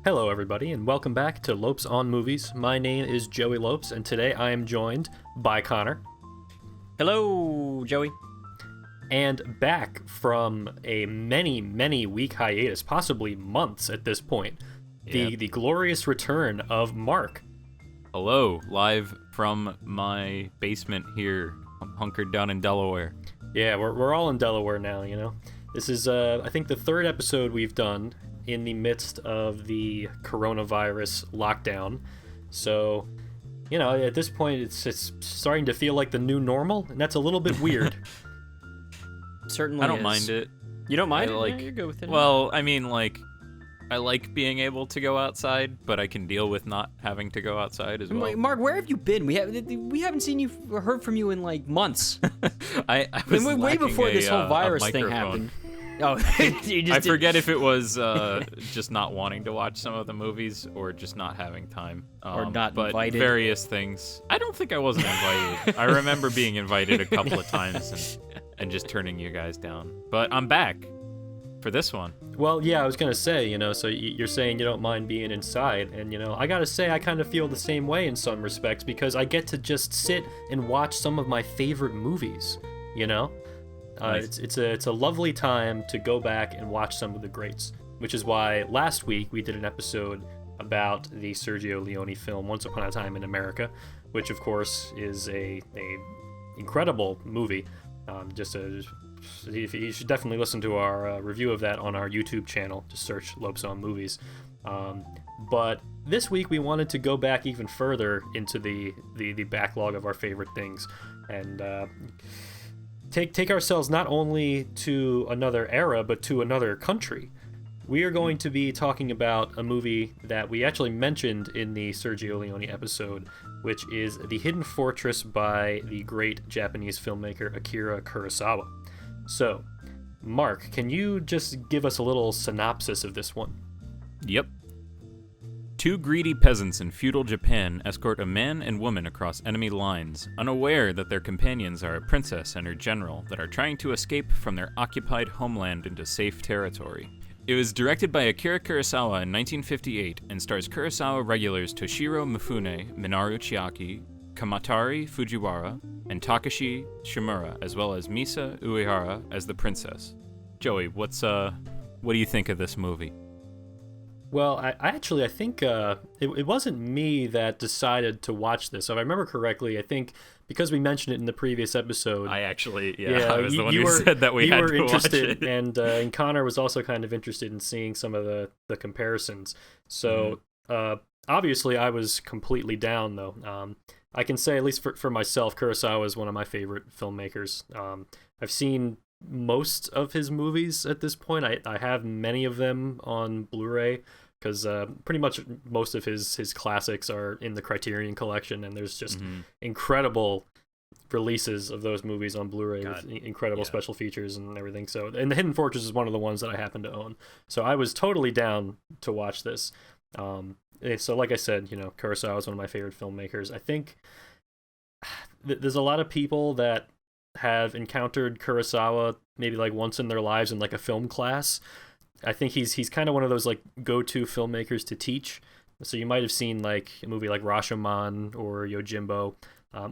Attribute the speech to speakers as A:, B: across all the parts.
A: Hello, everybody, and welcome back to Lopes on Movies. My name is Joey Lopes, and today I am joined by Connor.
B: Hello, Joey.
A: And back from a many week hiatus, possibly months at this point, the glorious return of Mark.
C: Hello, live from my basement here. I'm hunkered down in Delaware.
A: Yeah, we're all in Delaware now, you know. This is, I think, the third episode we've done in the midst of the coronavirus lockdown. So, you know, at this point, it's starting to feel like the new normal, and that's a little bit weird.
B: Certainly
C: I don't
B: is.
C: mind it.
B: You don't mind
C: I
B: it?
C: like-
B: Yeah, you're good with it.
C: Well, I mean, I like being able to go outside, but I can deal with not having to go outside as well.
B: Mark, where have you been? We haven't seen you or heard from you in like months.
C: I was
B: way
C: lacking
B: before this whole
C: a
B: virus thing
C: microphone.
B: happened. Oh, you just
C: I
B: did-
C: forget if it was just not wanting to watch some of the movies or just not having time.
B: Or not
C: but
B: invited.
C: various things. I don't think I wasn't invited. I remember being invited a couple of times and just turning you guys down. But I'm back for this one.
A: Well, yeah, I was gonna say, you know, so you're saying you don't mind being inside, and, you know, I gotta say I kind of feel the same way in some respects, because I get to just sit and watch some of my favorite movies, you know?
C: Nice.
A: It's a lovely time to go back and watch some of the greats, which is why last week we did an episode about the Sergio Leone film Once Upon a Time in America, which of course is a incredible movie. You should definitely listen to our review of that on our YouTube channel. Just search Lopes on Movies. But this week we wanted to go back even further into the backlog of our favorite things, and take ourselves not only to another era, but to another country. We are going to be talking about a movie that we actually mentioned in the Sergio Leone episode, which is The Hidden Fortress by the great Japanese filmmaker Akira Kurosawa. So, Mark, can you just give us a little synopsis of this one?
C: Yep. Two greedy peasants in feudal Japan escort a man and woman across enemy lines, unaware that their companions are a princess and her general that are trying to escape from their occupied homeland into safe territory. It was directed by Akira Kurosawa in 1958 and stars Kurosawa regulars Toshiro Mifune, Minoru Chiaki, Kamatari Fujiwara, and Takashi Shimura, as well as Misa Uehara as the princess. Joey, what do you think of this movie?
A: Well, I think it wasn't me that decided to watch this. If I remember correctly, I think because we mentioned it in the previous episode.
C: I actually,
A: I
C: was the one who said that we had to
A: interested,
C: watch it.
A: and Connor was also kind of interested in seeing some of the comparisons. So obviously, I was completely down, though. I can say, at least for myself, Kurosawa is one of my favorite filmmakers. I've seen most of his movies at this point. I have many of them on Blu-ray, because pretty much most of his classics are in the Criterion collection, and there's just incredible releases of those movies on Blu-ray with incredible special features and everything. So, and The Hidden Fortress is one of the ones that I happen to own. So I was totally down to watch this. So like I said, you know, Kurosawa is one of my favorite filmmakers. I think there's a lot of people that have encountered Kurosawa maybe like once in their lives in like a film class. I think he's kind of one of those like go-to filmmakers to teach. So you might have seen like a movie like Rashomon or Yojimbo,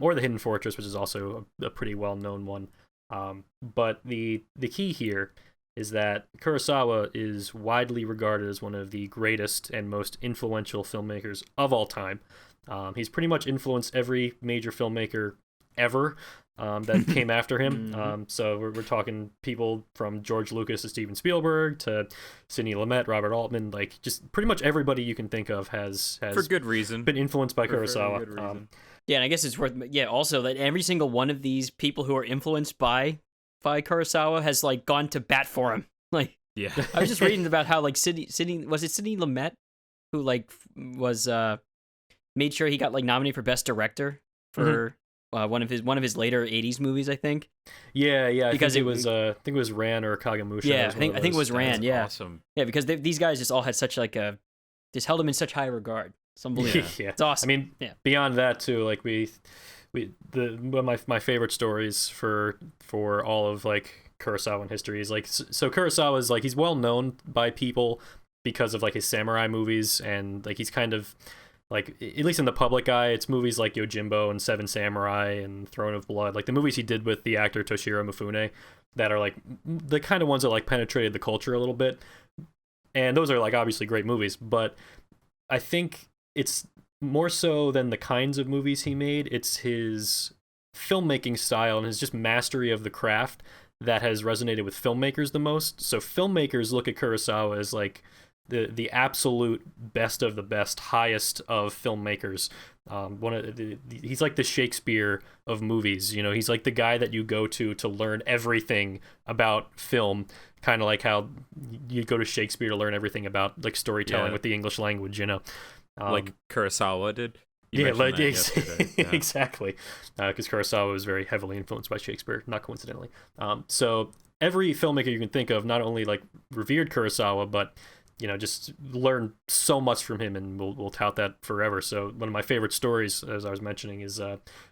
A: or The Hidden Fortress, which is also a pretty well-known one. But the key here is that Kurosawa is widely regarded as one of the greatest and most influential filmmakers of all time. He's pretty much influenced every major filmmaker ever that came after him. So we're talking people from George Lucas to Steven Spielberg to Sidney Lumet, Robert Altman, like just pretty much everybody you can think of has
C: For good reason.
A: been influenced by
C: For very
A: Kurosawa.
C: good reason.
B: Yeah, and I guess it's worth also that every single one of these people who are influenced by Kurosawa has like gone to bat for him. Like
C: Yeah.
B: I was just reading about how like Sidney Lumet, who like was made sure he got like nominated for Best Director for one of his later '80s movies, I think.
A: Yeah.
B: Because
A: I think it was Ran or Kagemusha.
B: Yeah,
A: was
B: I think it was Ran.
C: That's
B: Yeah,
C: awesome.
B: yeah, because these guys just all had such like just held him in such high regard. It's unbelievable.
A: Yeah.
B: It's awesome.
A: I mean, beyond that too, like one of my favorite stories for all of like Kurosawa in history. Is like, so Kurosawa is like, he's well known by people because of like his samurai movies, and like he's kind of like, at least in the public eye, it's movies like Yojimbo and Seven Samurai and Throne of Blood, like the movies he did with the actor Toshiro Mifune, that are like the kind of ones that like penetrated the culture a little bit. And those are like obviously great movies, but I think it's more so than the kinds of movies he made, it's his filmmaking style and his just mastery of the craft that has resonated with filmmakers the most. So filmmakers look at Kurosawa as like the absolute best of the best, highest of filmmakers. He's like the Shakespeare of movies. You know, he's like the guy that you go to learn everything about film. Kind of like how you go to Shakespeare to learn everything about like storytelling with the English language. You know,
C: like Kurosawa did.
A: Exactly, because Kurosawa was very heavily influenced by Shakespeare, not coincidentally. So every filmmaker you can think of not only like revered Kurosawa, but you know, just learned so much from him, and we'll tout that forever. So one of my favorite stories, as I was mentioning, is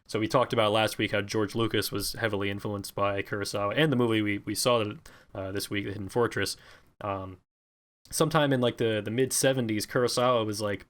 A: so we talked about last week how George Lucas was heavily influenced by Kurosawa, and the movie we saw this week, The Hidden Fortress. Sometime in like the mid 70s, Kurosawa was like,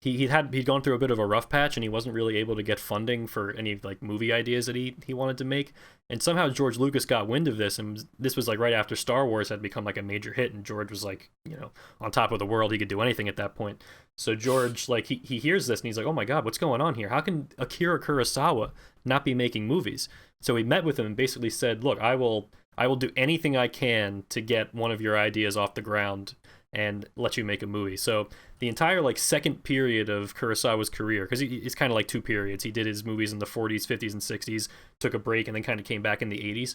A: he'd gone through a bit of a rough patch, and he wasn't really able to get funding for any like movie ideas that he wanted to make. And somehow George Lucas got wind of this, and this was like right after Star Wars had become like a major hit, and George was like, you know, on top of the world. He could do anything at that point. So George, like, he hears this and he's like, oh my God, what's going on here? How can Akira Kurosawa not be making movies? So he met with him and basically said, look, I will do anything I can to get one of your ideas off the ground and let you make a movie. So the entire like second period of Kurosawa's career, because it's kind of like two periods. He did his movies in the 40s, 50s, and 60s, took a break, and then kind of came back in the 80s.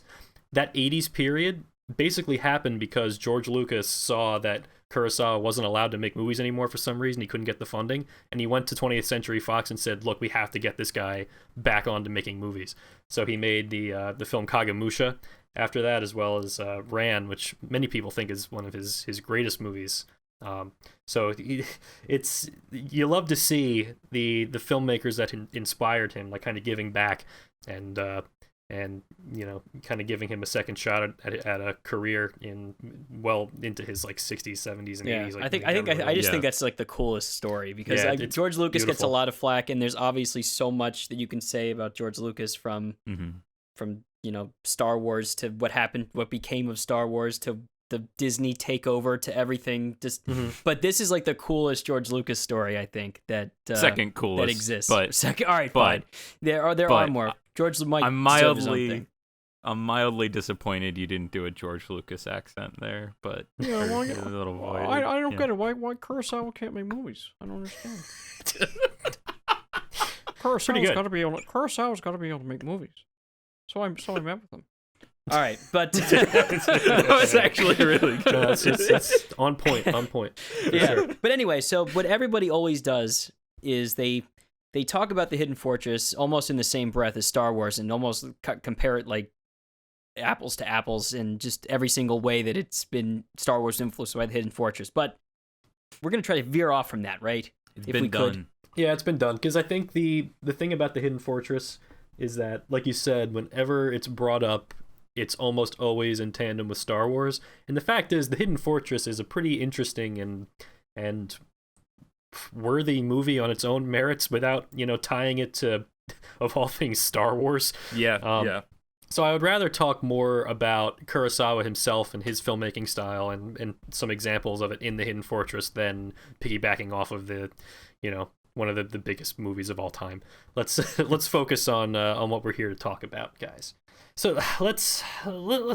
A: That 80s period basically happened because George Lucas saw that Kurosawa wasn't allowed to make movies anymore for some reason. He couldn't get the funding, and he went to 20th Century Fox and said, look, we have to get this guy back onto making movies. So he made the film Kagemusha after that, as well as Ran, which many people think is one of his greatest movies. So it's, you love to see the filmmakers that inspired him, like kind of giving back and you know, kind of giving him a second shot at a career well into his like 60s, 70s, and 80s. Like,
B: I just think that's like the coolest story, because like, George Lucas gets a lot of flack, and there's obviously so much that you can say about George Lucas from you know, Star Wars to what became of Star Wars to the Disney takeover to everything. Just, but this is like the coolest George Lucas story, I think, that
C: second coolest
B: that exists.
C: But
B: second, all right, fine. There are more. George might.
C: I'm mildly disappointed you didn't do a George Lucas accent there, but
D: yeah, well,
C: a little void.
D: I don't get it. Why Kurosawa can't make movies? I don't understand. Kurosawa's got to be able to make movies. So I met with him.
B: All right, but
C: that was actually really good.
A: No, it's on point.
B: Yeah,
A: sure.
B: But anyway, so what everybody always does is they talk about the Hidden Fortress almost in the same breath as Star Wars, and almost compare it like apples to apples in just every single way that it's been Star Wars influenced by the Hidden Fortress. But we're gonna try to veer off from that, right?
C: It's been done.
A: Yeah, it's been done, because I think the thing about the Hidden Fortress is that, like you said, whenever it's brought up, it's almost always in tandem with Star Wars. And the fact is, the Hidden Fortress is a pretty interesting and worthy movie on its own merits, without, you know, tying it to, of all things, Star Wars.
C: Yeah.
A: So I would rather talk more about Kurosawa himself and his filmmaking style and some examples of it in the Hidden Fortress than piggybacking off of the, you know, one of the biggest movies of all time. Let's focus on what we're here to talk about, guys. So let's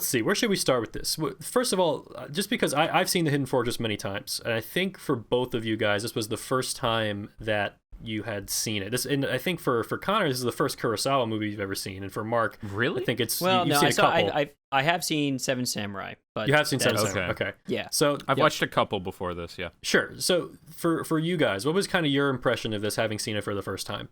A: see, where should we start with this? First of all, just because I've seen the Hidden Fortress many times, and I think for both of you guys, this was the first time that you had seen it. And I think for Connor, this is the first Kurosawa movie you've ever seen, and for Mark,
C: really,
A: I think it's
B: well,
A: you've seen a couple.
B: I have seen Seven Samurai, but
A: you have seen Seven Samurai. Okay,
B: yeah.
A: So
C: I've watched a couple before this. Yeah,
A: sure. So for you guys, what was kind of your impression of this, having seen it for the first time?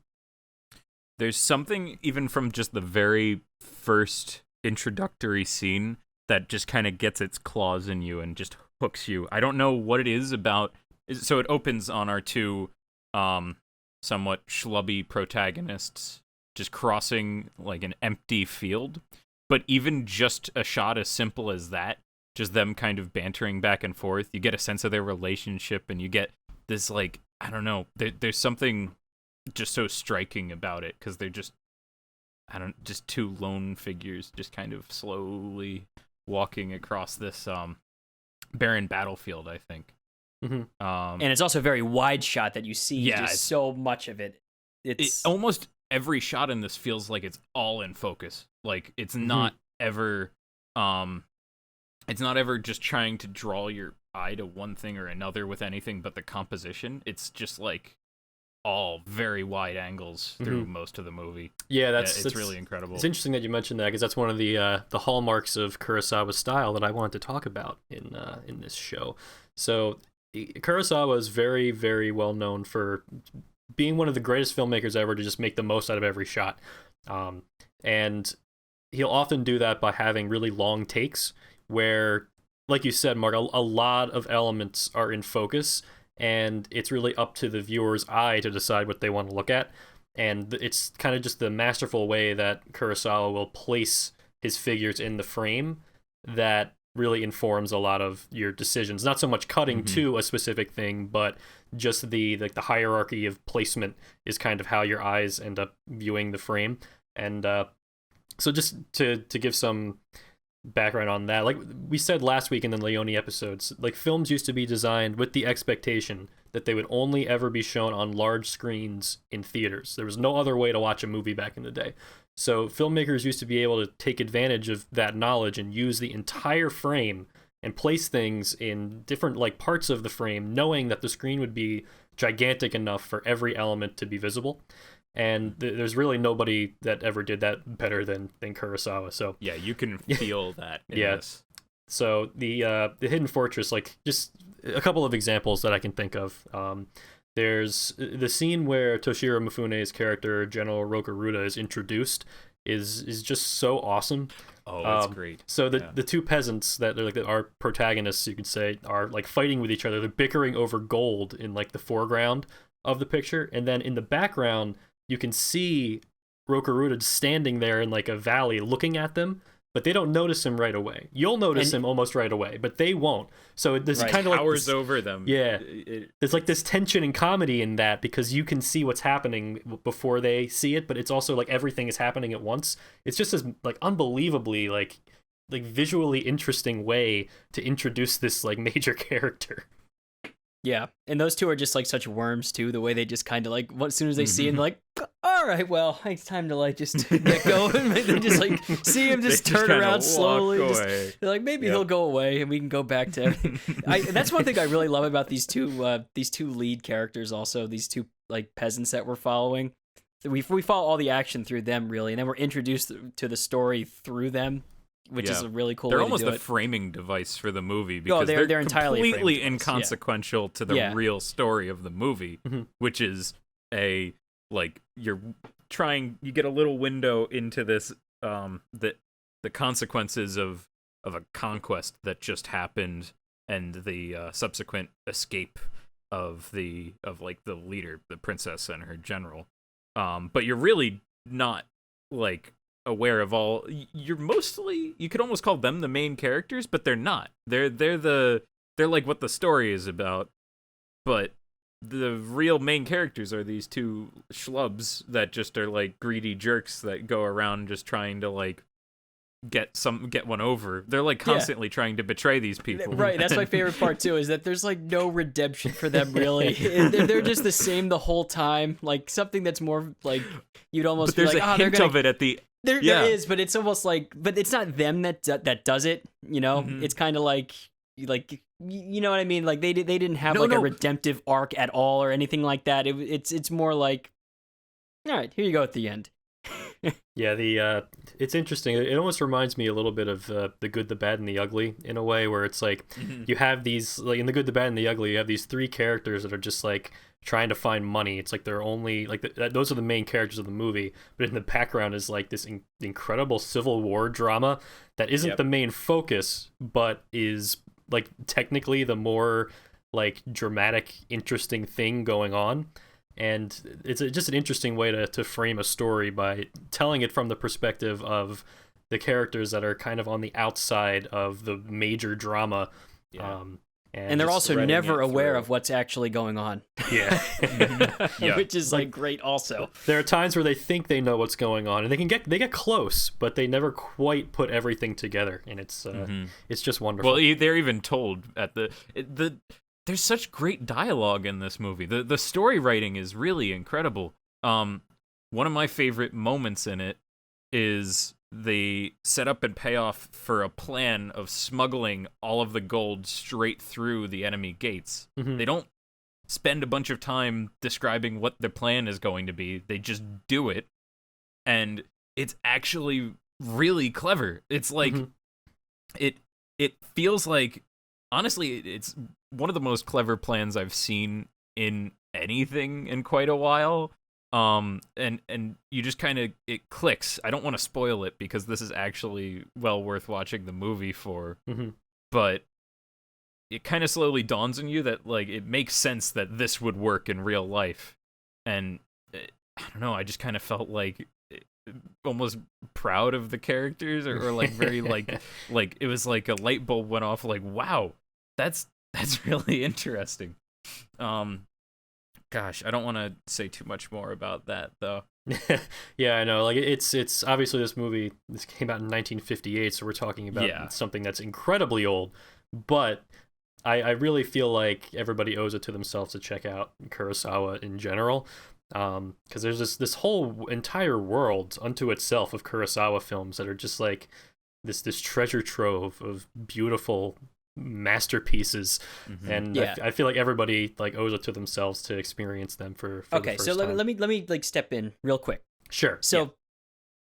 C: There's something even from just the very first introductory scene that just kind of gets its claws in you and just hooks you. I don't know what it is about. So it opens on our two somewhat schlubby protagonists just crossing like an empty field, But even just a shot as simple as that, just them kind of bantering back and forth, you get a sense of their relationship, and you get this, like, I don't know, there's something just so striking about it, because they're just two lone figures just kind of slowly walking across this barren battlefield, I think.
B: Mm-hmm. And it's also a very wide shot that you see just so much of it. It's
C: almost every shot in this feels like it's all in focus. Like, it's not ever just trying to draw your eye to one thing or another with anything but the composition. It's just like all very wide angles through most of the movie.
A: Yeah,
C: it's really incredible.
A: It's interesting that you mentioned that, because that's one of the hallmarks of Kurosawa's style that I wanted to talk about in this show. So Kurosawa is very, very well known for being one of the greatest filmmakers ever to just make the most out of every shot. And he'll often do that by having really long takes where, like you said, Mark, a lot of elements are in focus, and it's really up to the viewer's eye to decide what they want to look at. And it's kind of just the masterful way that Kurosawa will place his figures in the frame that really informs a lot of your decisions. Not so much cutting to a specific thing, but just the hierarchy of placement is kind of how your eyes end up viewing the frame. And so just to give some background on that, like we said last week in the Leone episodes, like, films used to be designed with the expectation that they would only ever be shown on large screens in theaters. There was no other way to watch a movie back in the day. So filmmakers used to be able to take advantage of that knowledge and use the entire frame and place things in different, like, parts of the frame, knowing that the screen would be gigantic enough for every element to be visible. And there's really nobody that ever did that better than Kurosawa. So
C: yeah, you can feel that in this.
A: So the Hidden Fortress, like, just a couple of examples that I can think of. There's the scene where Toshiro Mifune's character, General Rokuruda, is introduced is just so awesome.
C: Oh, that's great.
A: So the two peasants that are, like, our protagonists, you could say, are, like, fighting with each other. They're bickering over gold in, like, the foreground of the picture, and then in the background you can see Rokuruda standing there in, like, a valley looking at them, but they don't notice him right away. You'll notice him almost right away, but they won't. So there's kind of, like,
C: towers over them.
A: Yeah, there's, like, this tension and comedy in that, because you can see what's happening before they see it, but it's also, like, everything is happening at once. It's just this, like, unbelievably, like visually interesting way to introduce this, like, major character.
B: Yeah, and those two are just, like, such worms too. The way they just kind of, like, as soon as they see him, they're like, all right, well, it's time to, like, just get going. They just, like, see him just turn around slowly. They're like, maybe he'll go away and we can go back to everything. That's one thing I really love about these two lead characters. Also, these two, like, peasants that we're following. We follow all the action through them, really, and then we're introduced to the story through them, which is a really cool way to do it.
C: They're almost the framing device for the movie, because
B: they're entirely
C: completely inconsequential to the real story of the movie, which is you get a little window into this, the consequences of a conquest that just happened, and the subsequent escape of the leader, the princess, and her general. But you're really not, like, aware of all. You could almost call them the main characters, but they're not. They're like what the story is about, but the real main characters are these two schlubs that just are, like, greedy jerks that go around just trying to, like, get one over. They're, like, constantly trying to betray these people.
B: Right, that's my favorite part too, is that there's, like, no redemption for them, really. They're just the same the whole time. Like, something that's more, like, you'd almost
C: but there's
B: be like,
C: a hint of it at the
B: There is, but it's almost like, but it's not them that does it, you know? It's kind of like, you know what I mean? Like, they didn't have a redemptive arc at all or anything like that. It's more like, all right, here you go at the end.
A: Yeah, it's interesting. It almost reminds me a little bit of The Good, the Bad, and the Ugly, in a way, where it's like you have these, like, in The Good, the Bad, and the Ugly, you have these three characters that are just, like, trying to find money. It's like they're only, like, those are the main characters of the movie, but in the background is, like, this incredible Civil War drama that isn't the main focus, but is, like, technically the more, like, dramatic, interesting thing going on. And it's just an interesting way to frame a story by telling it from the perspective of the characters that are kind of on the outside of the major drama.
C: Yeah.
B: And they're also never aware of what's actually going on.
A: Yeah.
C: Yeah.
B: Which is like great also.
A: There are times where they think they know what's going on, and they get close, but they never quite put everything together, and it's just wonderful.
C: Well, they're even told at the there's such great dialogue in this movie. The story writing is really incredible. One of my favorite moments in it is they set up and pay off for a plan of smuggling all of the gold straight through the enemy gates.
A: Mm-hmm.
C: They don't spend a bunch of time describing what their plan is going to be. They just do it, and it's actually really clever. It's like it feels like, honestly, it's one of the most clever plans I've seen in anything in quite a while. And you just kind of, it clicks. I don't want to spoil it because this is actually well worth watching the movie for, but it kind of slowly dawns on you that, like, it makes sense that this would work in real life. And I don't know, I just kind of felt like almost proud of the characters, or like very like it was like a light bulb went off, like, wow, that's really interesting. Gosh, I don't want to say too much more about that, though.
A: Yeah, I know. Like, it's obviously this came out in 1958, so we're talking about something that's incredibly old. But I really feel like everybody owes it to themselves to check out Kurosawa in general, because there's this whole entire world unto itself of Kurosawa films that are just like this treasure trove of beautiful masterpieces, and I feel like everybody like owes it to themselves to experience them for
B: okay,
A: the first
B: so
A: time.
B: let me like step in real quick.
A: Sure.
B: So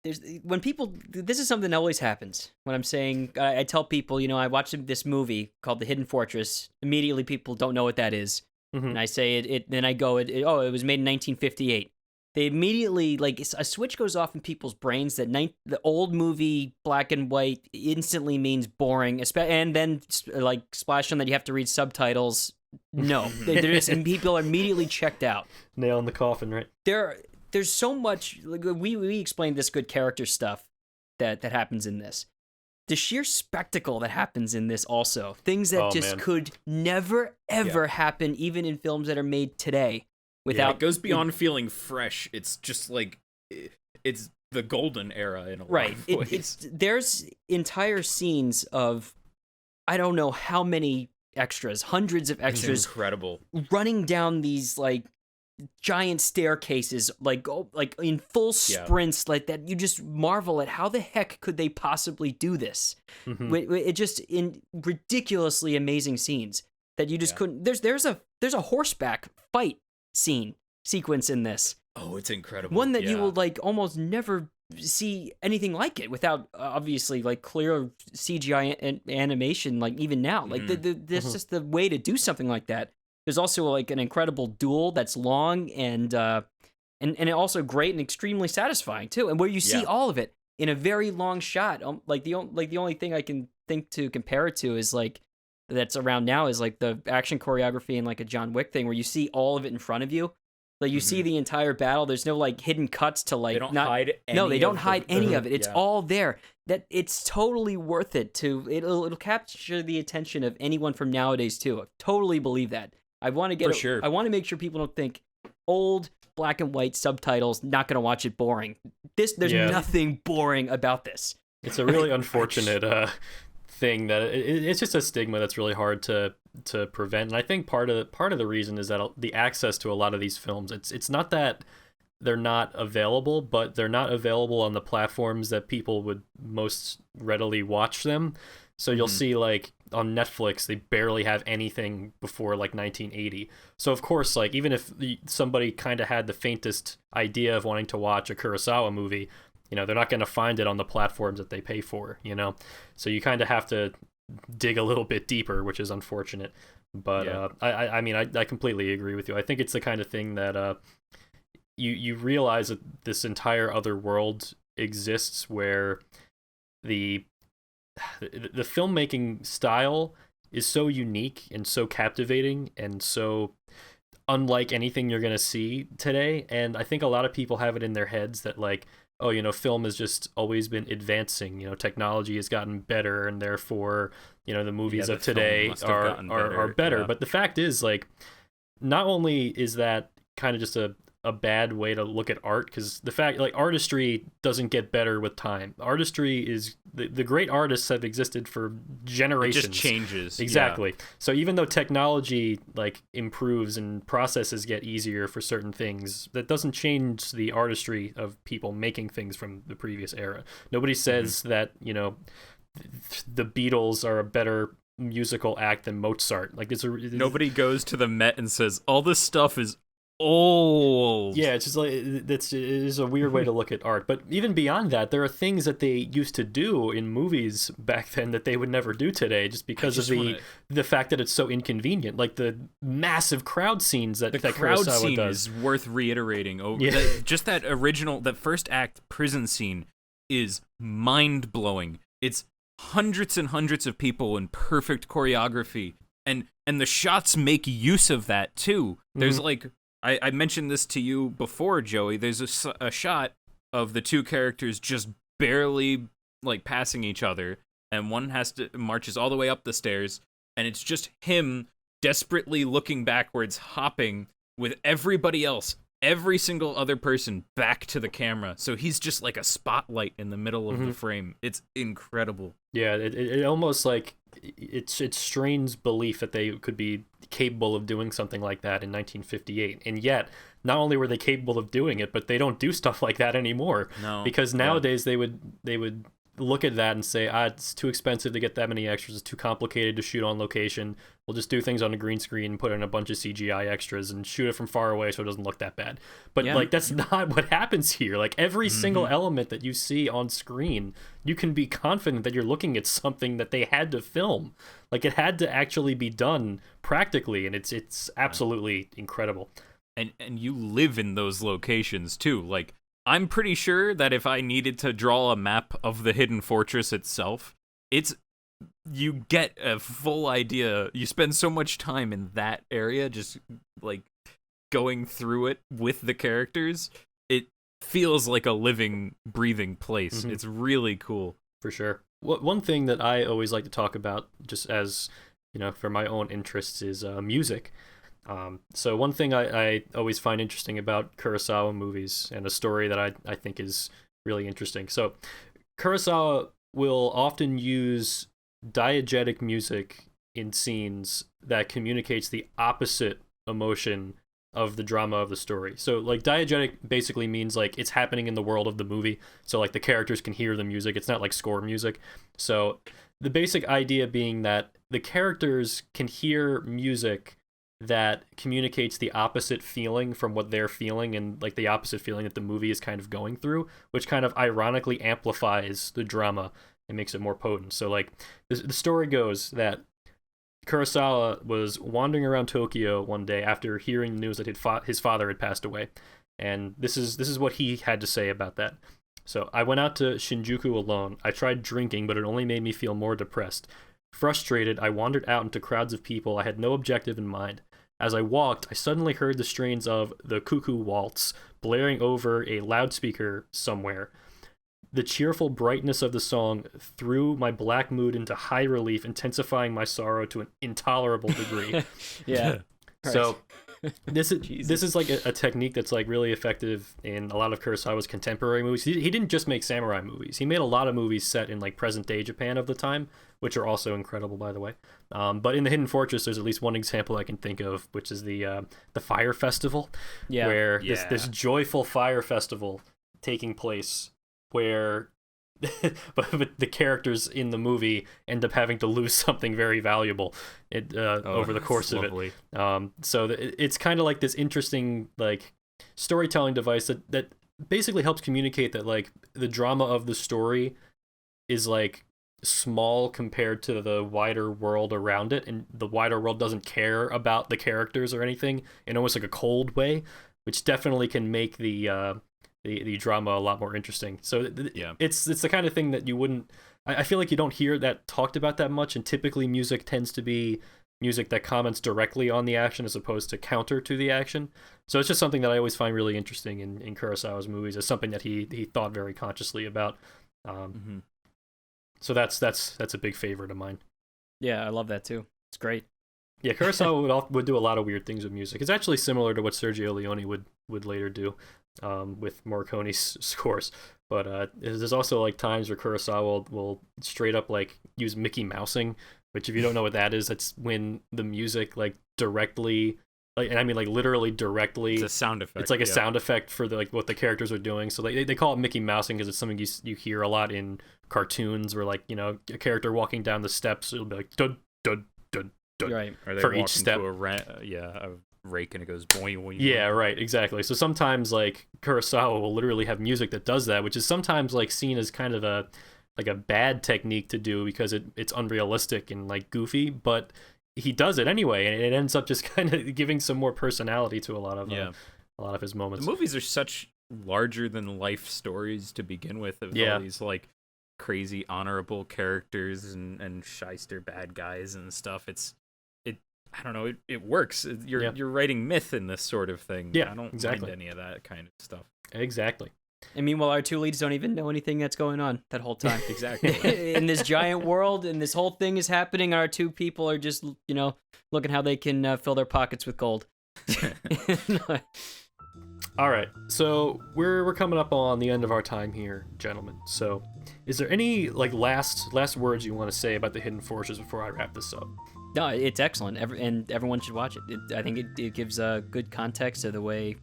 B: this is something that always happens when I'm saying, I tell people, I watched this movie called The Hidden Fortress. Immediately people don't know what that is. And I say then I go, it was made in 1958. They immediately, like, a switch goes off in people's brains that the old movie, black and white, instantly means boring, and then, like, splash on that you have to read subtitles. No. And people are immediately checked out.
A: Nail in the coffin, right?
B: There's so much, like, we explained this good character stuff that happens in this. The sheer spectacle that happens in this also. Things that could never, ever happen, even in films that are made today. It
C: goes beyond feeling fresh. It's just like, it's the golden era in a lot of ways.
B: There's entire scenes of, I don't know how many extras, hundreds of extras,
C: incredible,
B: running down these like giant staircases, like in full sprints, like that. You just marvel at how the heck could they possibly do this? It just in ridiculously amazing scenes that you just couldn't. There's a horseback fight sequence in this.
C: Oh, it's incredible.
B: One that you will like almost never see anything like it without obviously like clear CGI and animation, like even now. Like there's just the way to do something like that. There's also like an incredible duel that's long and also great and extremely satisfying too. And where you see all of it in a very long shot. Like the only thing I can think to compare it to is like that's around now is like the action choreography in like a John Wick thing where you see all of it in front of you. Like you see the entire battle. There's no like hidden cuts to like
C: they don't hide
B: any of it. It's all there. That it's totally worth it to it'll capture the attention of anyone from nowadays too. I totally believe that. I want to make sure people don't think old black and white subtitles, not going to watch it boring. There's nothing boring about this.
A: It's a really unfortunate thing that it's just a stigma that's really hard to prevent, and I think part of the reason is that the access to a lot of these films, it's not that they're not available, but they're not available on the platforms that people would most readily watch them. So you'll see like on Netflix they barely have anything before like 1980. So of course, like even if somebody kind of had the faintest idea of wanting to watch a Kurosawa movie, they're not going to find it on the platforms that they pay for, So you kind of have to dig a little bit deeper, which is unfortunate. But I mean, I completely agree with you. I think it's the kind of thing that you realize that this entire other world exists where the filmmaking style is so unique and so captivating and so unlike anything you're going to see today. And I think a lot of people have it in their heads that like, oh, film has just always been advancing. Technology has gotten better, and therefore, the movies of today are better.
C: Yeah.
A: But the fact is, like, not only is that kind of just a bad way to look at art, because the fact, like, artistry doesn't get better with time. Artistry is the great artists have existed for generations.
C: It just changes.
A: Exactly.
C: Yeah.
A: So even though technology like improves and processes get easier for certain things, that doesn't change the artistry of people making things from the previous era. Nobody says that the Beatles are a better musical act than Mozart. Like,
C: nobody goes to the Met and says all this stuff is old.
A: Yeah, it's just like it is a weird way to look at art. But even beyond that, there are things that they used to do in movies back then that they would never do today, just because of the fact that it's so inconvenient. Like the massive crowd scenes that
C: crowd
A: Kurosawa
C: scene
A: does.
C: is worth reiterating. Just that that first act prison scene is mind blowing. It's hundreds and hundreds of people in perfect choreography, and the shots make use of that too. There's like. I mentioned this to you before, Joey. There's a shot of the two characters just barely like passing each other, and one marches all the way up the stairs, and it's just him desperately looking backwards, hopping with everybody else, every single other person back to the camera. So he's just like a spotlight in the middle of the frame. It's incredible.
A: Yeah, it almost like it strains belief that they could be capable of doing something like that in 1958, and yet not only were they capable of doing it, but they don't do stuff like that anymore.
C: No,
A: because nowadays they would look at that and say, it's too expensive to get that many extras, it's too complicated to shoot on location, we'll just do things on a green screen and put in a bunch of CGI extras and shoot it from far away so it doesn't look that bad. But like, that's not what happens here. Like, every single element that you see on screen, you can be confident that you're looking at something that they had to film. Like, it had to actually be done practically, and it's absolutely incredible.
C: And you live in those locations too. Like, I'm pretty sure that if I needed to draw a map of the hidden fortress itself, you get a full idea. You spend so much time in that area, just like going through it with the characters. It feels like a living, breathing place. It's really cool.
A: For sure. One thing that I always like to talk about, just as, for my own interests, is music. So one thing I always find interesting about Kurosawa movies, and a story that I think is really interesting. So Kurosawa will often use diegetic music in scenes that communicates the opposite emotion of the drama of the story. So like, diegetic basically means like it's happening in the world of the movie. So like the characters can hear the music. It's not like score music. So the basic idea being that the characters can hear music that communicates the opposite feeling from what they're feeling, and like the opposite feeling that the movie is kind of going through, which kind of ironically amplifies the drama and makes it more potent. So like, the story goes that Kurosawa was wandering around Tokyo one day after hearing the news that his father had passed away, and this is what he had to say about that. So, I went out to Shinjuku alone. I tried drinking, but it only made me feel more depressed. Frustrated, I wandered out into crowds of people. I had no objective in mind. As I walked, I suddenly heard the strains of the Cuckoo Waltz blaring over a loudspeaker somewhere. The cheerful brightness of the song threw my black mood into high relief, intensifying my sorrow to an intolerable degree.
B: Yeah.
A: So this is like a technique that's like really effective in a lot of Kurosawa's contemporary movies. He didn't just make samurai movies. He made a lot of movies set in like present day Japan of the time, which are also incredible, by the way. But in The Hidden Fortress, there's at least one example I can think of, which is the Fire Festival, where this joyful fire festival taking place, where but the characters in the movie end up having to lose something very valuable over the course of it. So it's kind of like this interesting like storytelling device that basically helps communicate that like the drama of the story is like small compared to the wider world around it, and the wider world doesn't care about the characters or anything in almost like a cold way, which definitely can make the drama a lot more interesting. So it's the kind of thing that you wouldn't. I feel like you don't hear that talked about that much, and typically music tends to be music that comments directly on the action as opposed to counter to the action. So it's just something that I always find really interesting in Kurosawa's movies. It's something that he thought very consciously about. So that's a big favorite of mine.
B: Yeah, I love that too. It's great.
A: Yeah, Kurosawa would do a lot of weird things with music. It's actually similar to what Sergio Leone would later do with Morricone's scores. But there's also like times where Kurosawa will straight up like use Mickey Mousing, which if you don't know what that is, that's when the music like directly, like, and I mean like literally directly.
C: It's a sound effect.
A: It's like a sound effect for the like what the characters are doing. So they call it Mickey Mousing because it's something you hear a lot in cartoons where like, you know, a character walking down the steps, it'll be like dun dun dun dun,
B: right.
C: Or they
A: for
C: walk
A: each step.
C: into a rake and it goes boing boing.
A: Yeah, right, exactly. So sometimes like Kurosawa will literally have music that does that, which is sometimes like seen as kind of a bad technique to do because it's unrealistic and like goofy, but he does it anyway, and it ends up just kind of giving some more personality to a lot of his moments.
C: The movies are such larger than life stories to begin with of all these like crazy honorable characters and shyster bad guys and stuff. I don't know, it works. You're writing myth in this sort of thing.
A: Yeah,
C: I don't
A: exactly.
C: mind any of that kind of stuff.
A: Exactly.
B: And meanwhile, our two leads don't even know anything that's going on that whole time.
C: Exactly.
B: In this giant world, and this whole thing is happening, our two people are just, you know, looking how they can fill their pockets with gold.
A: All right, so we're coming up on the end of our time here, gentlemen. So, is there any like last words you want to say about the Hidden Fortress before I wrap this up?
B: No, it's excellent, and everyone should watch it. I think it gives a good context to the way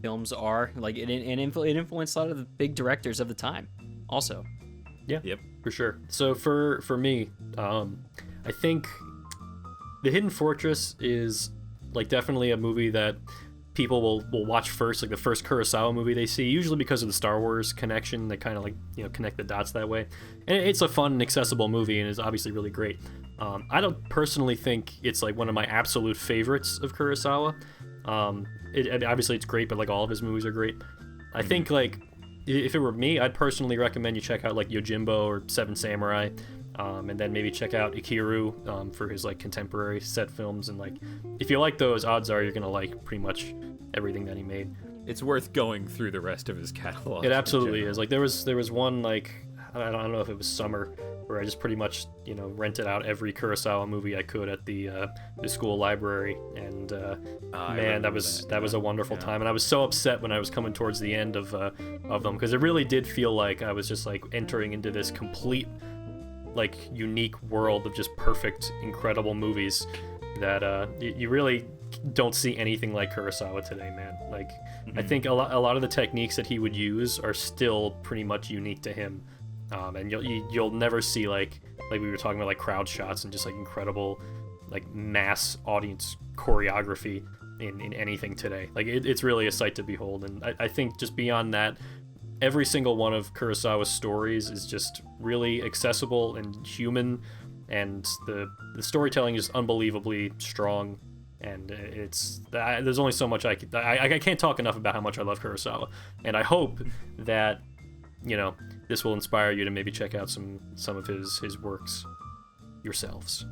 B: films are. Like it influenced a lot of the big directors of the time, also.
A: Yeah.
C: Yep.
A: For sure. So for me, I think The Hidden Fortress is like definitely a movie that people will watch first, like the first Kurosawa movie they see, usually because of the Star Wars connection. They kind of like, you know, connect the dots that way. And it's a fun and accessible movie and is obviously really great. I don't personally think it's like one of my absolute favorites of Kurosawa. Obviously it's great, but like all of his movies are great. I think like if it were me, I'd personally recommend you check out like Yojimbo or Seven Samurai, and then maybe check out Ikiru for his like contemporary set films. And like if you like those, odds are you're gonna like pretty much everything that he made.
C: It's worth going through the rest of his catalog.
A: It absolutely is. Like there was one like I don't know if it was summer where I just pretty much, you know, rented out every Kurosawa movie I could at the school library, and man, that was a wonderful time. And I was so upset when I was coming towards the end of them, because it really did feel like I was just like entering into this complete like unique world of just perfect, incredible movies that you really don't see anything like Kurosawa today, man. Like I think a lot of the techniques that he would use are still pretty much unique to him. And you'll never see like we were talking about like crowd shots and just like incredible like mass audience choreography in anything today. Like it's really a sight to behold. And I think just beyond that, every single one of Kurosawa's stories is just really accessible and human, and the storytelling is unbelievably strong. And there's only so much I can't talk enough about how much I love Kurosawa, and I hope that, you know, this will inspire you to maybe check out some of his works yourselves.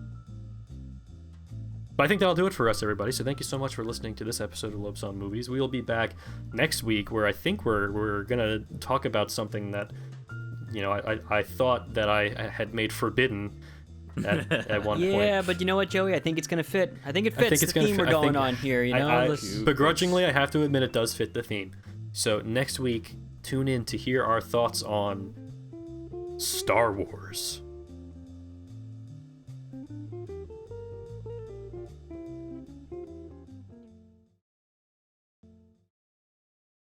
A: But I think that'll do it for us, everybody. So thank you so much for listening to this episode of Lopes on Movies. We will be back next week, where I think we're gonna talk about something that, you know, I thought that I had made forbidden at one point.
B: Yeah, but you know what, Joey? I think it's gonna fit. I think it fits the theme we're going on here. You know,
A: begrudgingly, I have to admit it does fit the theme. So next week, tune in to hear our thoughts on Star Wars.